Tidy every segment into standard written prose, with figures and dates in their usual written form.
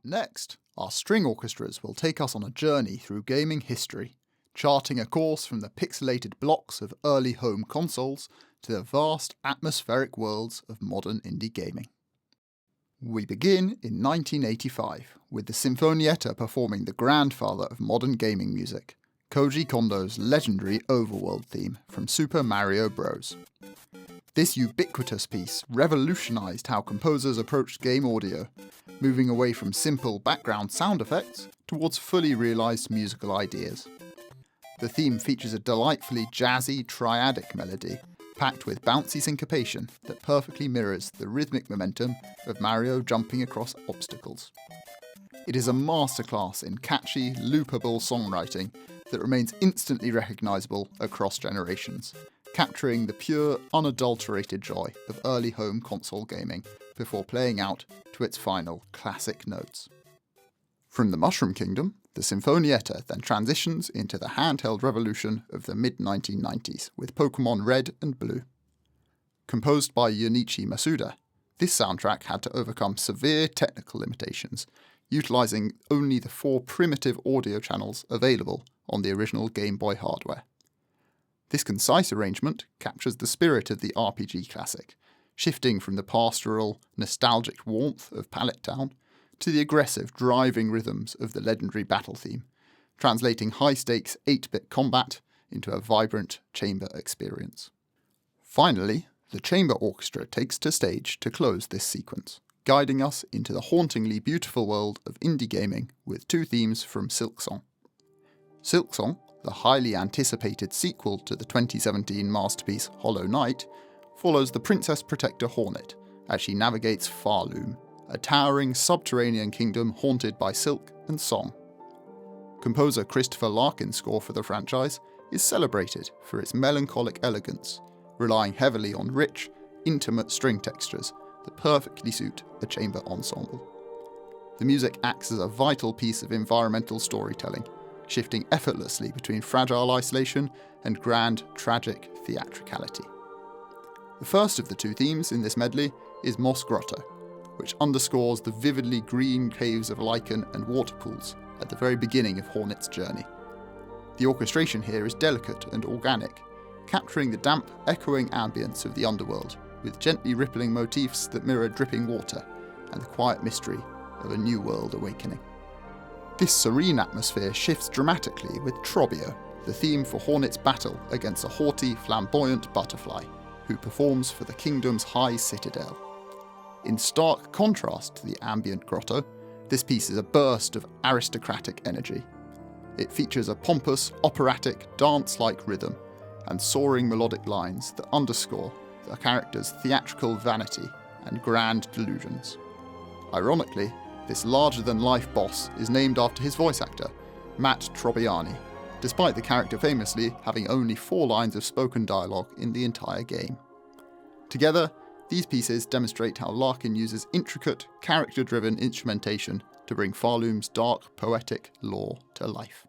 Next, our string orchestras will take us on a journey through gaming history, charting a course from the pixelated blocks of early home consoles to the vast atmospheric worlds of modern indie gaming. We begin in 1985 with the Sinfonietta performing the grandfather of modern gaming music, Koji Kondo's legendary overworld theme from Super Mario Bros. This ubiquitous piece revolutionized how composers approached game audio, moving away from simple background sound effects towards fully realized musical ideas. The theme features a delightfully jazzy, triadic melody, packed with bouncy syncopation that perfectly mirrors the rhythmic momentum of Mario jumping across obstacles. It is a masterclass in catchy, loopable songwriting that remains instantly recognizable across generations, capturing the pure, unadulterated joy of early home console gaming before playing out to its final classic notes. From the Mushroom Kingdom, the Sinfonietta then transitions into the handheld revolution of the mid-1990s with Pokémon Red and Blue. Composed by Junichi Masuda, this soundtrack had to overcome severe technical limitations, utilising only the 4 primitive audio channels available on the original Game Boy hardware. This concise arrangement captures the spirit of the RPG classic, shifting from the pastoral, nostalgic warmth of Pallet Town to the aggressive, driving rhythms of the legendary battle theme, translating high-stakes 8-bit combat into a vibrant chamber experience. Finally, the chamber orchestra takes to stage to close this sequence, guiding us into the hauntingly beautiful world of indie gaming with 2 themes from Silksong. Silksong, the highly anticipated sequel to the 2017 masterpiece Hollow Knight, follows the Princess Protector Hornet as she navigates Farloom, a towering subterranean kingdom haunted by silk and song. Composer Christopher Larkin's score for the franchise is celebrated for its melancholic elegance, relying heavily on rich, intimate string textures that perfectly suit a chamber ensemble. The music acts as a vital piece of environmental storytelling, shifting effortlessly between fragile isolation and grand, tragic theatricality. The first of the 2 themes in this medley is Moss Grotto, which underscores the vividly green caves of lichen and water pools at the very beginning of Hornet's journey. The orchestration here is delicate and organic, capturing the damp, echoing ambience of the underworld with gently rippling motifs that mirror dripping water and the quiet mystery of a new world awakening. This serene atmosphere shifts dramatically with Trobio, the theme for Hornet's battle against a haughty, flamboyant butterfly, who performs for the kingdom's high citadel. In stark contrast to the ambient grotto, this piece is a burst of aristocratic energy. It features a pompous, operatic, dance-like rhythm and soaring melodic lines that underscore the character's theatrical vanity and grand delusions. Ironically, this larger-than-life boss is named after his voice actor, Matt Trobiani, despite the character famously having only 4 lines of spoken dialogue in the entire game. Together, these pieces demonstrate how Larkin uses intricate, character-driven instrumentation to bring Farloom's dark, poetic lore to life.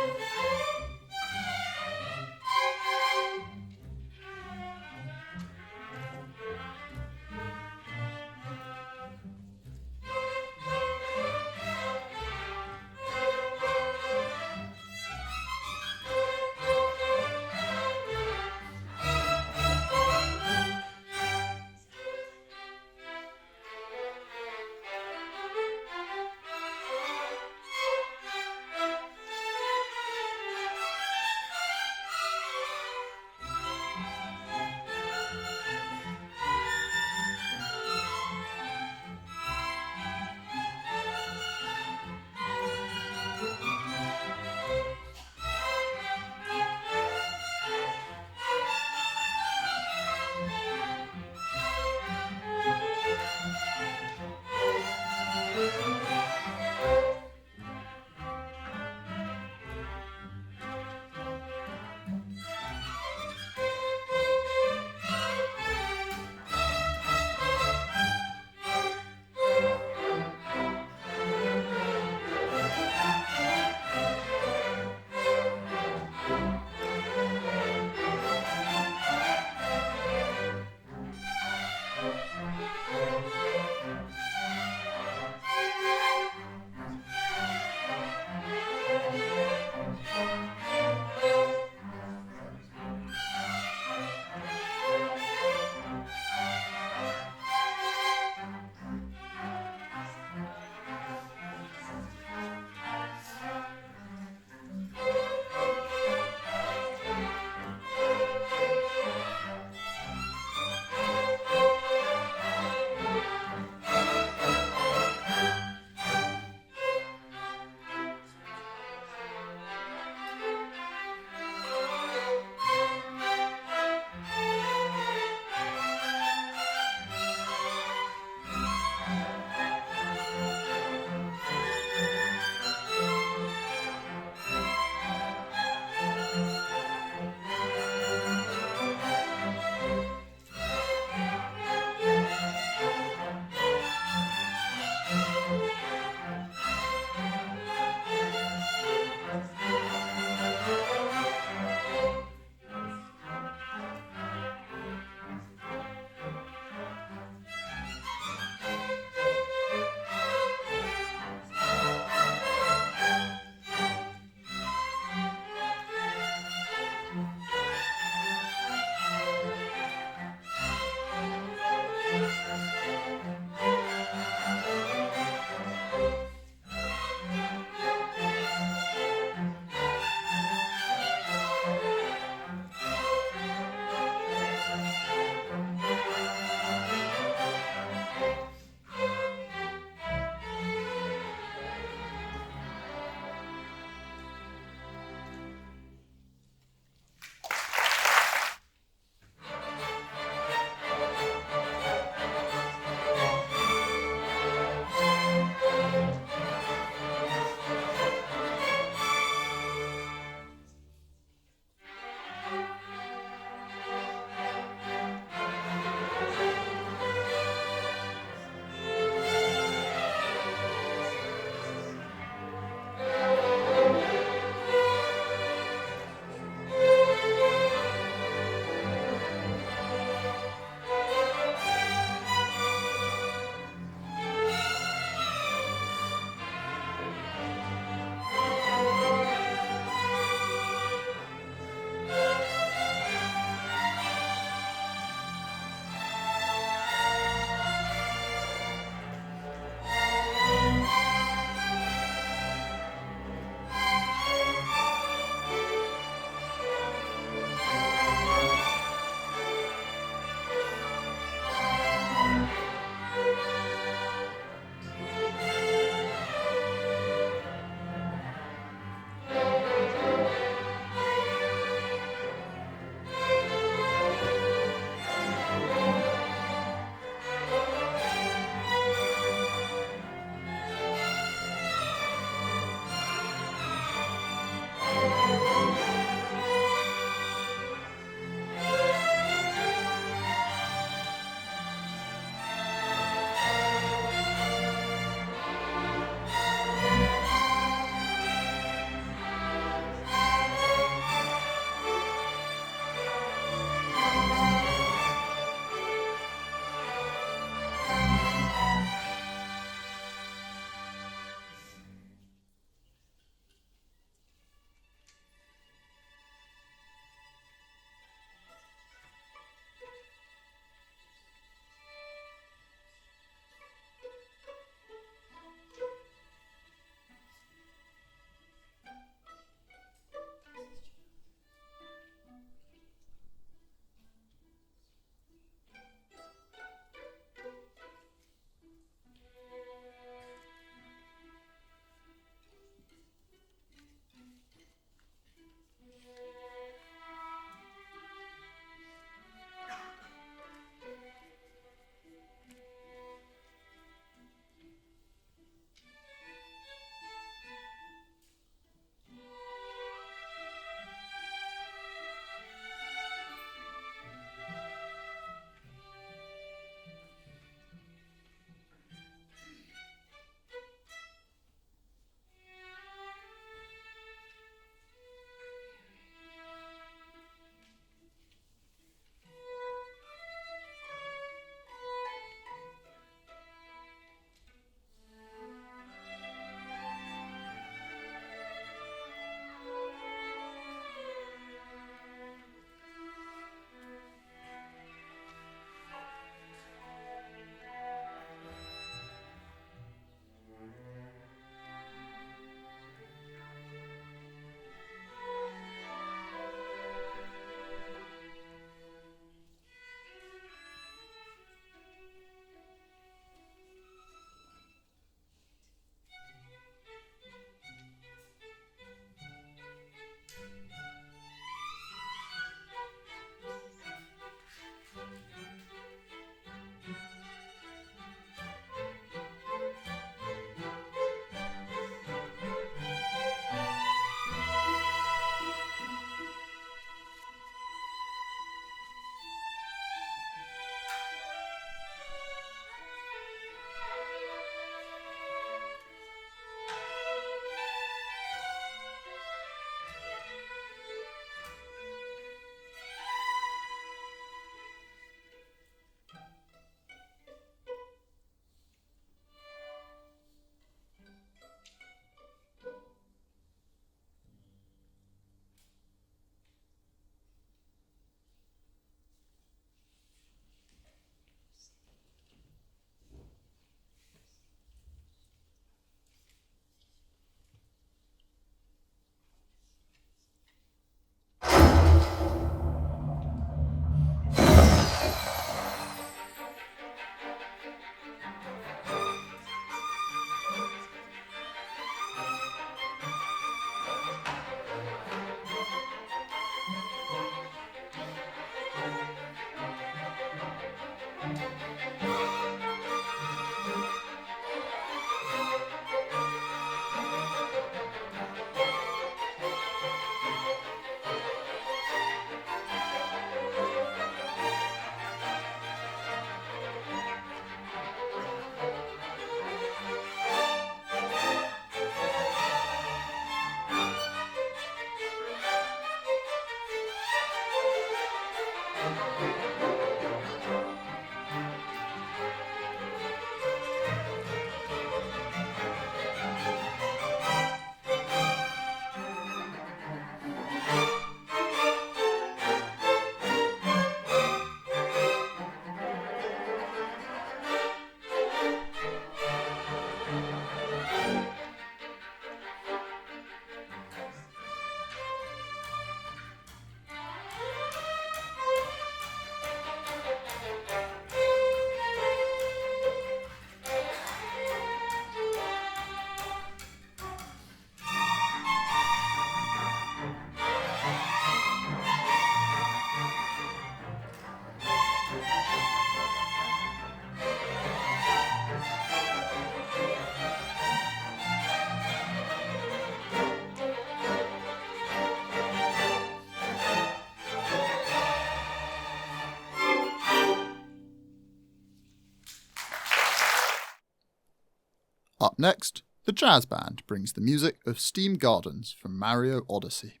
Up next, the jazz band brings the music of Steam Gardens from Mario Odyssey.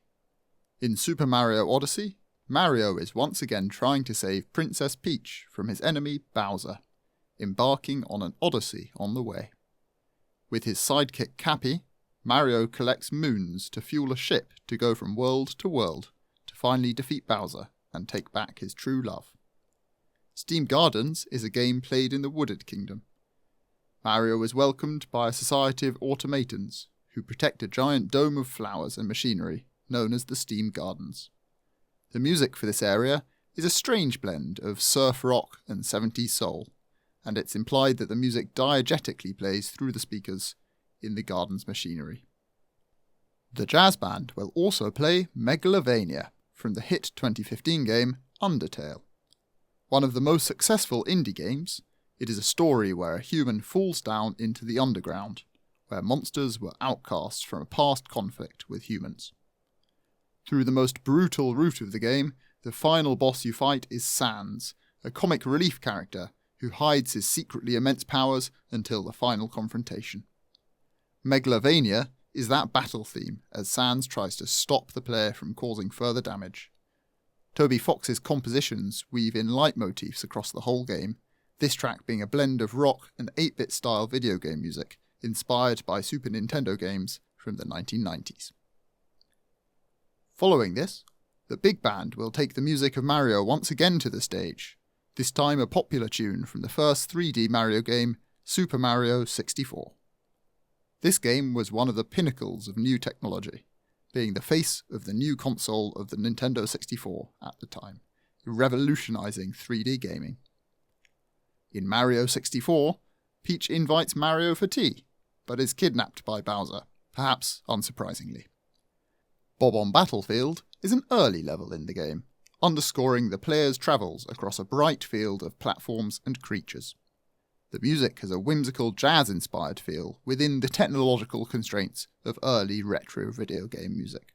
In Super Mario Odyssey, Mario is once again trying to save Princess Peach from his enemy Bowser, embarking on an odyssey on the way. With his sidekick Cappy, Mario collects moons to fuel a ship to go from world to world to finally defeat Bowser and take back his true love. Steam Gardens is a game played in the Wooded Kingdom. Mario is welcomed by a society of automatons who protect a giant dome of flowers and machinery known as the Steam Gardens. The music for this area is a strange blend of surf rock and 70s soul, and it's implied that the music diegetically plays through the speakers in the garden's machinery. The jazz band will also play Megalovania from the hit 2015 game Undertale. One of the most successful indie games, it is a story where a human falls down into the underground, where monsters were outcasts from a past conflict with humans. Through the most brutal route of the game, the final boss you fight is Sans, a comic relief character who hides his secretly immense powers until the final confrontation. Megalovania is that battle theme as Sans tries to stop the player from causing further damage. Toby Fox's compositions weave in leitmotifs across the whole game, this track being a blend of rock and 8-bit style video game music inspired by Super Nintendo games from the 1990s. Following this, the big band will take the music of Mario once again to the stage, this time a popular tune from the first 3D Mario game, Super Mario 64. This game was one of the pinnacles of new technology, being the face of the new console of the Nintendo 64 at the time, revolutionising 3D gaming. In Mario 64, Peach invites Mario for tea, but is kidnapped by Bowser, perhaps unsurprisingly. Bob-on Battlefield is an early level in the game, underscoring the player's travels across a bright field of platforms and creatures. The music has a whimsical jazz-inspired feel within the technological constraints of early retro video game music.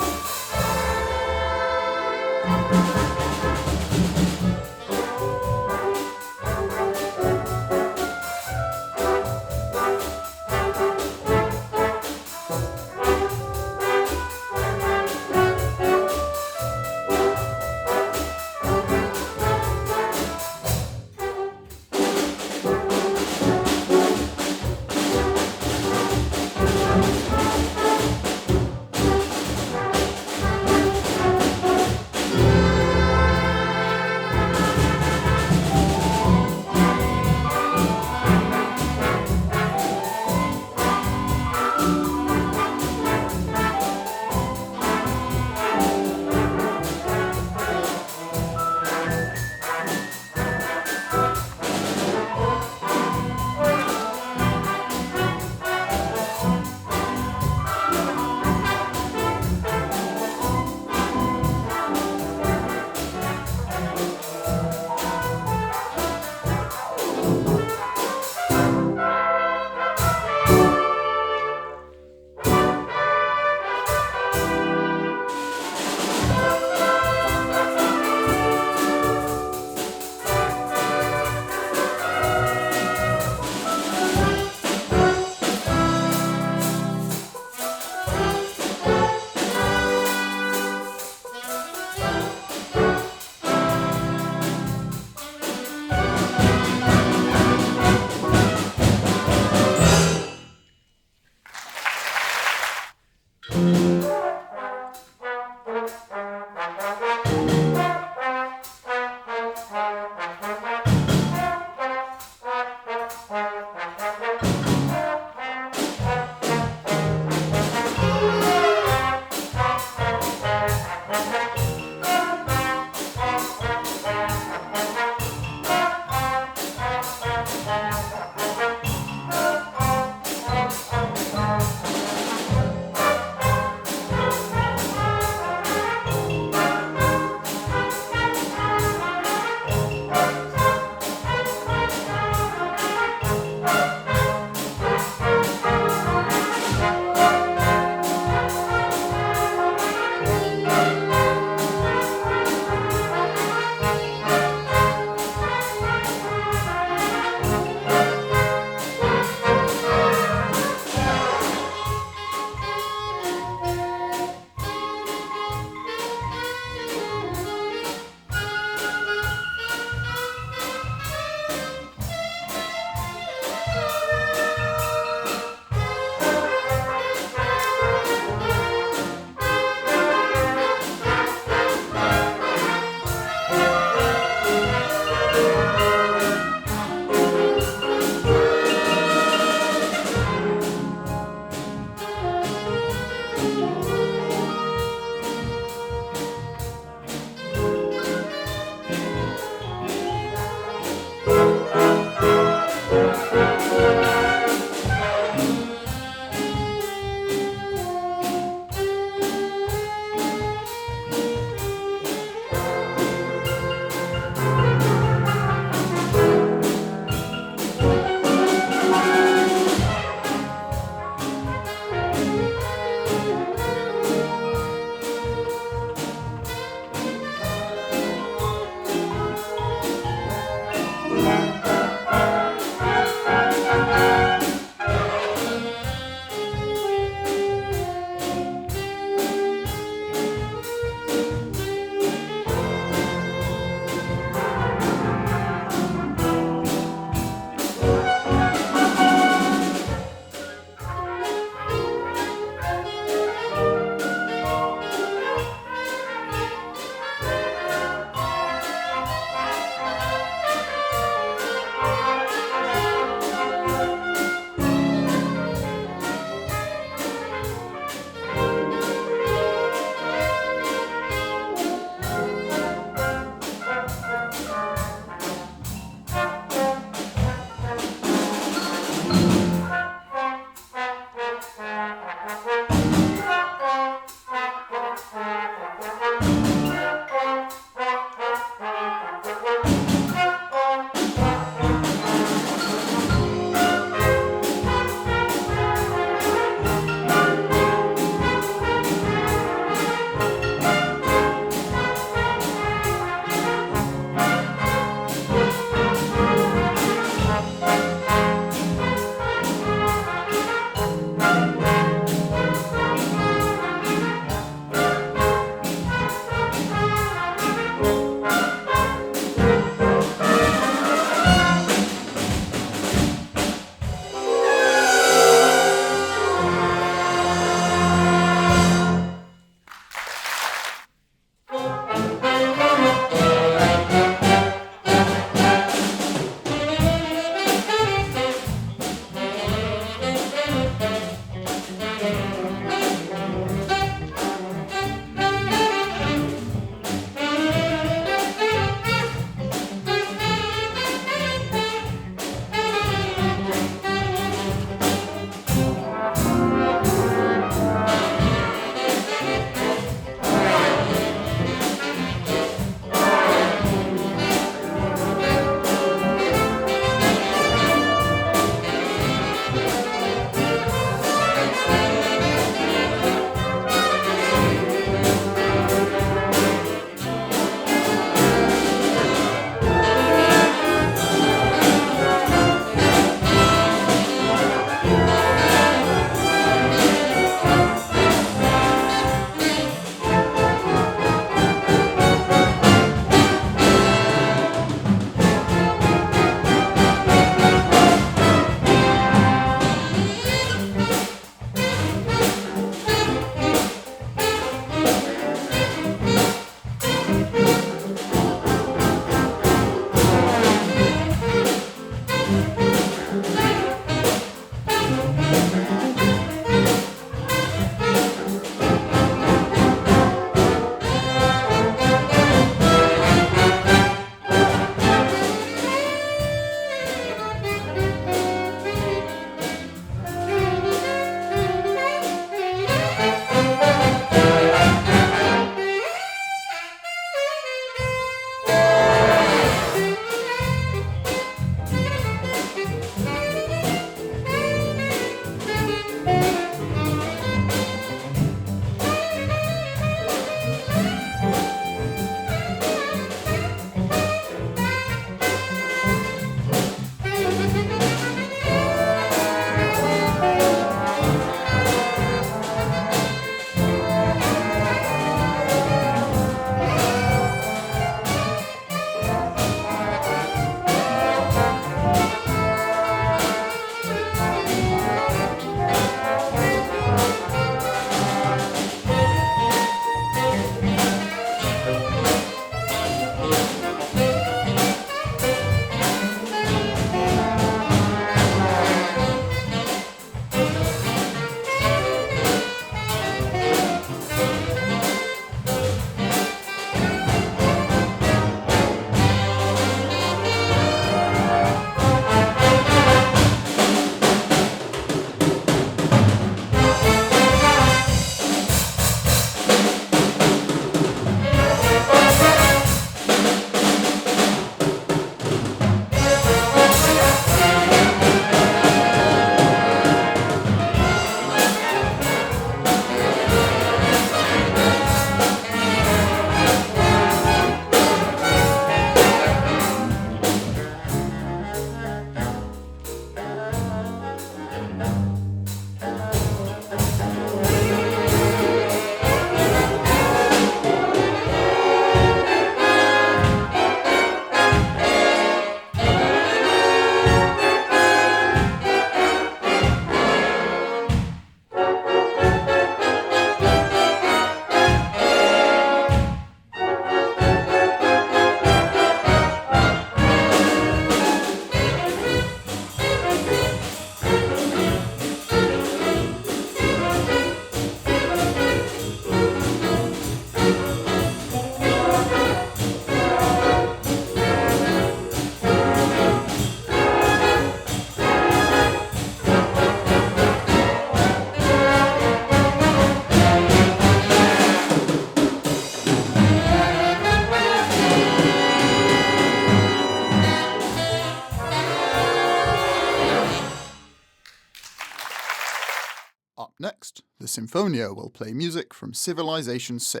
Next, the Sinfonia will play music from Civilization VI,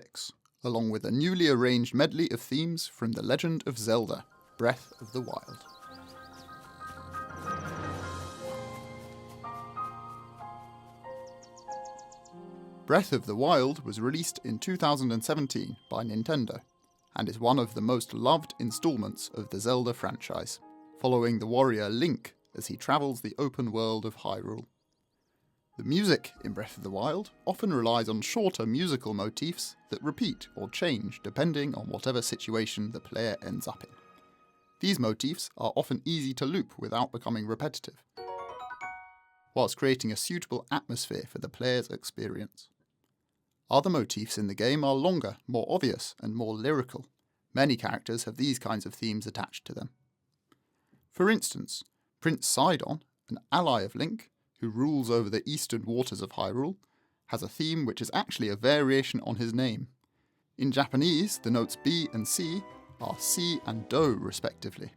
along with a newly arranged medley of themes from The Legend of Zelda: Breath of the Wild. Breath of the Wild was released in 2017 by Nintendo, and is one of the most loved installments of the Zelda franchise, following the warrior Link as he travels the open world of Hyrule. The music in Breath of the Wild often relies on shorter musical motifs that repeat or change depending on whatever situation the player ends up in. These motifs are often easy to loop without becoming repetitive, whilst creating a suitable atmosphere for the player's experience. Other motifs in the game are longer, more obvious, and more lyrical. Many characters have these kinds of themes attached to them. For instance, Prince Sidon, an ally of Link, who rules over the eastern waters of Hyrule, has a theme which is actually a variation on his name. In Japanese, the notes B and C are Si and Do respectively.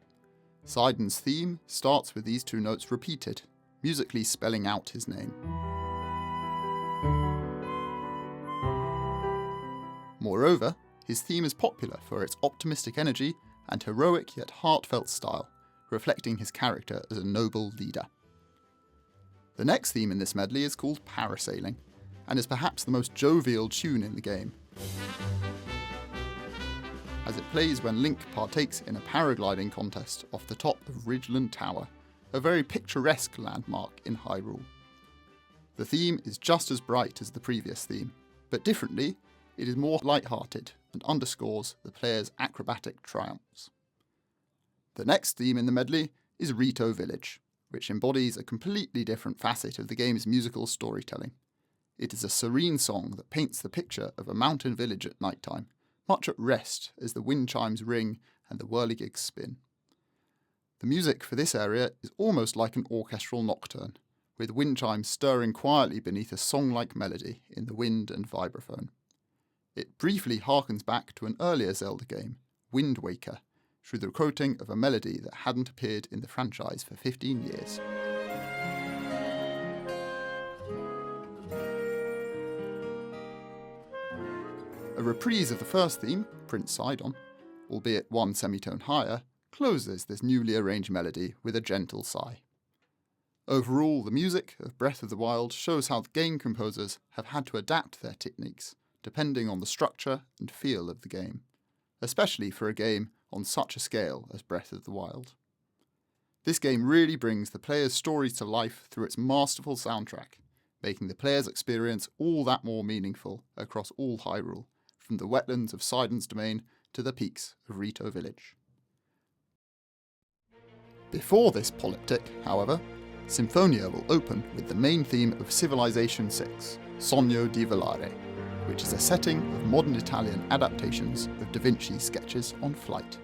Sidon's theme starts with these two notes repeated, musically spelling out his name. Moreover, his theme is popular for its optimistic energy and heroic yet heartfelt style, reflecting his character as a noble leader. The next theme in this medley is called Parasailing, and is perhaps the most jovial tune in the game, as it plays when Link partakes in a paragliding contest off the top of Ridgeland Tower, a very picturesque landmark in Hyrule. The theme is just as bright as the previous theme, but differently, it is more light-hearted and underscores the player's acrobatic triumphs. The next theme in the medley is Rito Village, which embodies a completely different facet of the game's musical storytelling. It is a serene song that paints the picture of a mountain village at night time, much at rest as the wind chimes ring and the whirligigs spin. The music for this area is almost like an orchestral nocturne, with wind chimes stirring quietly beneath a song-like melody in the wind and vibraphone. It briefly harkens back to an earlier Zelda game, Wind Waker, through the quoting of a melody that hadn't appeared in the franchise for 15 years. A reprise of the first theme, Prince Sidon, albeit one semitone higher, closes this newly arranged melody with a gentle sigh. Overall, the music of Breath of the Wild shows how the game composers have had to adapt their techniques, depending on the structure and feel of the game, especially for a game on such a scale as Breath of the Wild. This game really brings the player's stories to life through its masterful soundtrack, making the player's experience all that more meaningful across all Hyrule, from the wetlands of Sidon's domain to the peaks of Rito Village. Before this polyptych, however, Sinfonia will open with the main theme of Civilization VI, Sogno di Volare, which is a setting of modern Italian adaptations of Da Vinci's sketches on flight.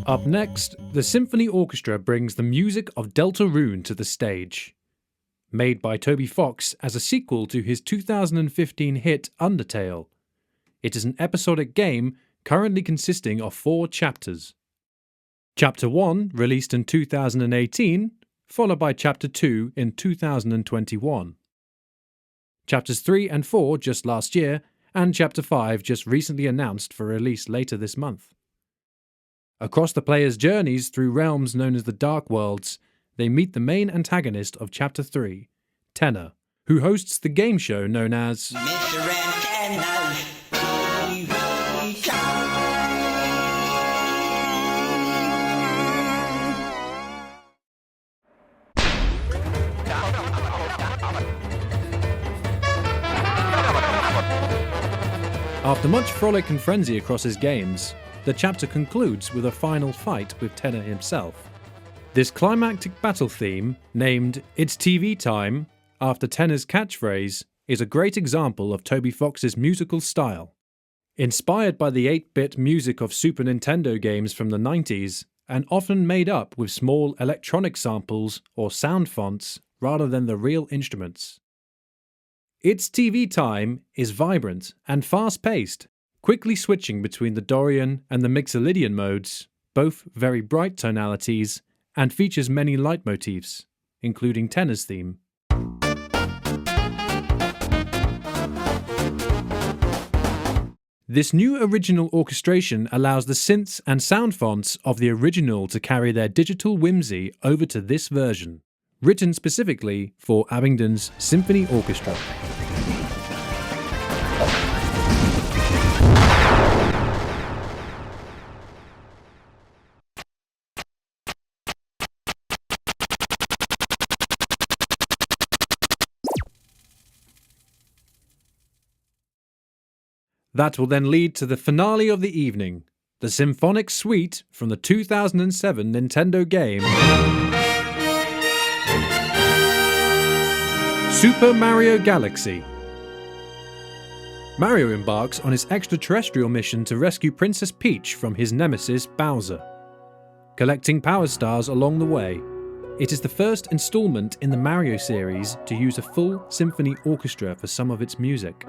Up next, the Symphony Orchestra brings the music of Deltarune to the stage. Made by Toby Fox as a sequel to his 2015 hit Undertale. It is an episodic game currently consisting of 4 chapters. Chapter 1 released in 2018, followed by Chapter 2 in 2021. Chapters 3 and 4 just last year, and Chapter 5 just recently announced for release later this month. Across the player's journeys through realms known as the Dark Worlds, they meet the main antagonist of Chapter 3, Tenor, who hosts the game show known as Mr. Antenna's TV Show. After much frolic and frenzy across his games, the chapter concludes with a final fight with Tenor himself. This climactic battle theme, named It's TV Time, after Tenor's catchphrase, is a great example of Toby Fox's musical style. Inspired by the 8-bit music of Super Nintendo games from the 90s, and often made up with small electronic samples or sound fonts rather than the real instruments. It's TV Time is vibrant and fast-paced, quickly switching between the Dorian and the Mixolydian modes, both very bright tonalities, and features many leitmotifs, including Tenor's theme. This new original orchestration allows the synths and sound fonts of the original to carry their digital whimsy over to this version, written specifically for Abingdon's Symphony Orchestra. That will then lead to the finale of the evening, the symphonic suite from the 2007 Nintendo game Super Mario Galaxy. Mario embarks on his extraterrestrial mission to rescue Princess Peach from his nemesis Bowser, collecting Power Stars along the way. It is the first installment in the Mario series to use a full symphony orchestra for some of its music.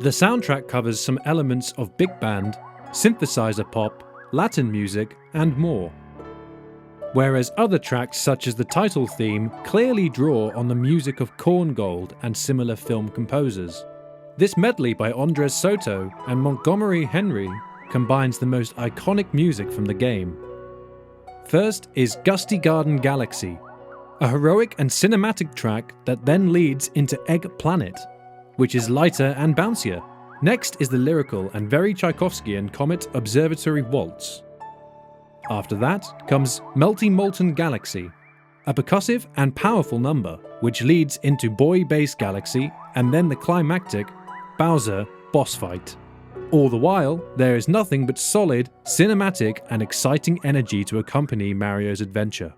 The soundtrack covers some elements of big band, synthesizer pop, Latin music, and more. Whereas other tracks such as the title theme clearly draw on the music of Korngold and similar film composers. This medley by Andres Soto and Montgomery Henry combines the most iconic music from the game. First is Gusty Garden Galaxy, a heroic and cinematic track that then leads into Egg Planet, which is lighter and bouncier. Next is the lyrical and very Tchaikovsky Comet Observatory Waltz. After that comes Melty Molten Galaxy, a percussive and powerful number, which leads into Boy Bass Galaxy and then the climactic Bowser boss fight. All the while, there is nothing but solid, cinematic and exciting energy to accompany Mario's adventure.